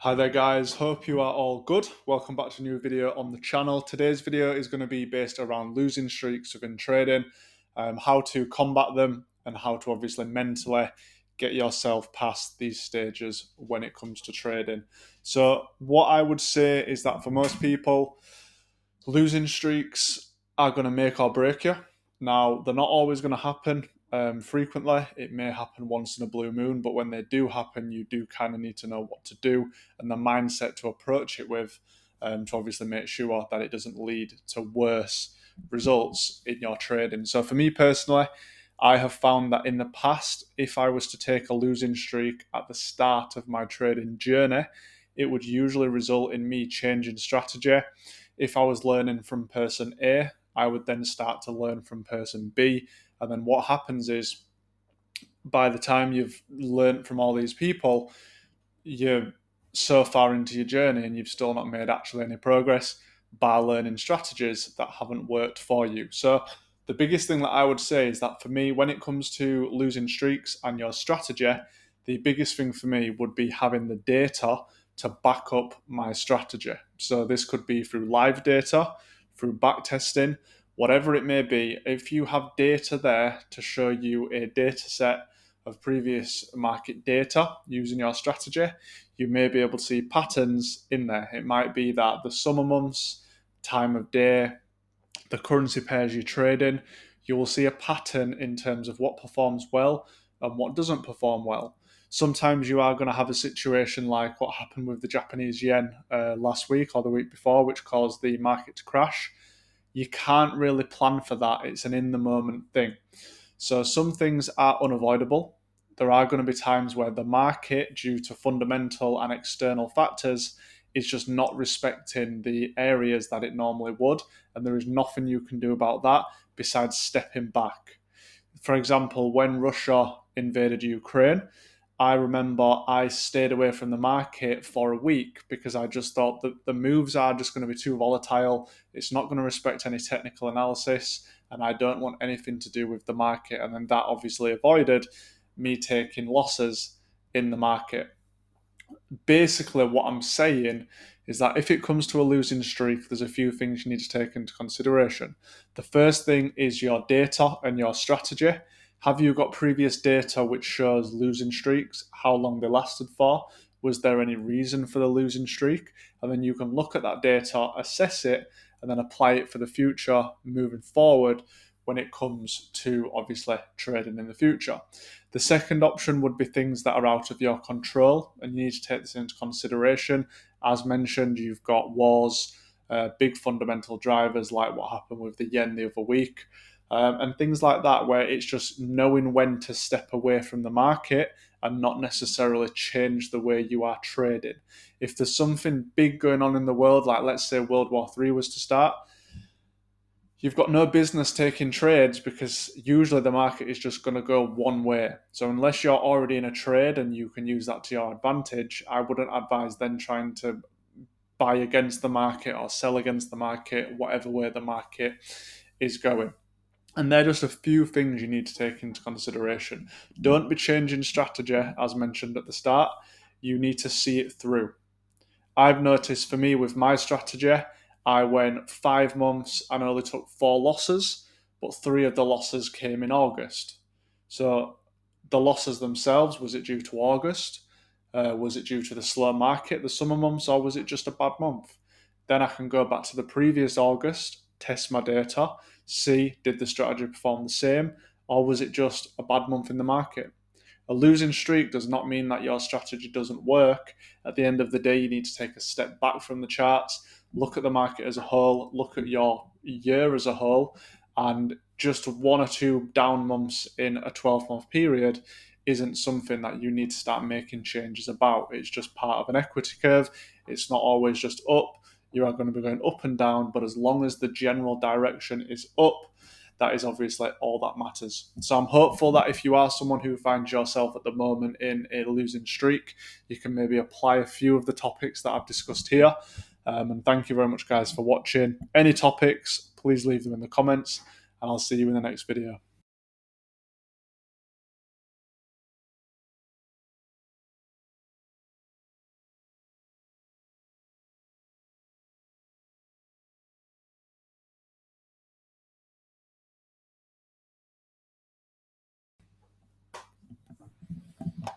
Hi there guys, hope you are all good. Welcome back to a new video on the channel. Today's video is going to be based around losing streaks within trading, how to combat them and how to obviously mentally get yourself past these stages when it comes to trading. So what I would say is that for most people, losing streaks are going to make or break you. Now, they're not always going to happen frequently. It may happen once in a blue moon, but when they do happen, you do kind of need to know what to do and the mindset to approach it with to obviously make sure that it doesn't lead to worse results in your trading. So, for me personally, I have found that in the past, if I was to take a losing streak at the start of my trading journey, it would usually result in me changing strategy. If I was learning from person A, I would then start to learn from person B. And then what happens is by the time you've learned from all these people, you're so far into your journey and you've still not made actually any progress by learning strategies that haven't worked for you. So the biggest thing that I would say is that for me, when it comes to losing streaks and your strategy, the biggest thing for me would be having the data to back up my strategy. So this could be through live data, through back testing, whatever it may be. If you have data there to show you a data set of previous market data using your strategy, you may be able to see patterns in there. It might be that the summer months, time of day, the currency pairs you trade in, you will see a pattern in terms of what performs well and what doesn't perform well. Sometimes you are going to have a situation like what happened with the Japanese yen last week or the week before, which caused the market to crash. You can't really plan for that. It's an in the moment thing. So some things are unavoidable. There are going to be times where the market, due to fundamental and external factors, is just not respecting the areas that it normally would, and there is nothing you can do about that besides stepping back. For example, when Russia invaded Ukraine, I remember I stayed away from the market for a week because I just thought that the moves are just going to be too volatile. It's not going to respect any technical analysis, and I don't want anything to do with the market. And then that obviously avoided me taking losses in the market. Basically, what I'm saying is that if it comes to a losing streak, there's a few things you need to take into consideration. The first thing is your data and your strategy. Have you got previous data which shows losing streaks, how long they lasted for? Was there any reason for the losing streak? And then you can look at that data, assess it, and then apply it for the future moving forward when it comes to obviously trading in the future. The second option would be things that are out of your control, and you need to take this into consideration. As mentioned, you've got wars, big fundamental drivers like what happened with the yen the other week, and things like that, where it's just knowing when to step away from the market and not necessarily change the way you are trading. If there's something big going on in the world, like let's say World War III was to start, you've got no business taking trades because usually the market is just going to go one way. So unless you're already in a trade and you can use that to your advantage, I wouldn't advise then trying to buy against the market or sell against the market, whatever way the market is going. And they're just a few things you need to take into consideration. Don't be changing strategy, as mentioned at the start. You need to see it through. I've noticed for me with my strategy, I went 5 months and only took 4 losses, but 3 of the losses came in August. So the losses themselves, was it due to August? Was it due to the slow market, the summer months, or was it just a bad month? Then I can go back to the previous August, test my data, see did the strategy perform the same, or was it just a bad month in the market? A losing streak does not mean that your strategy doesn't work. At the end of the day, you need to take a step back from the charts, look at the market as a whole, look at your year as a whole, and just 1 or 2 down months in a 12-month period isn't something that you need to start making changes about. It's just part of an equity curve. It's not always just up. You are going to be going up and down, but as long as the general direction is up, that is obviously all that matters. So I'm hopeful that if you are someone who finds yourself at the moment in a losing streak, you can maybe apply a few of the topics that I've discussed here. And thank you very much, guys, for watching. Any topics, please leave them in the comments, and I'll see you in the next video.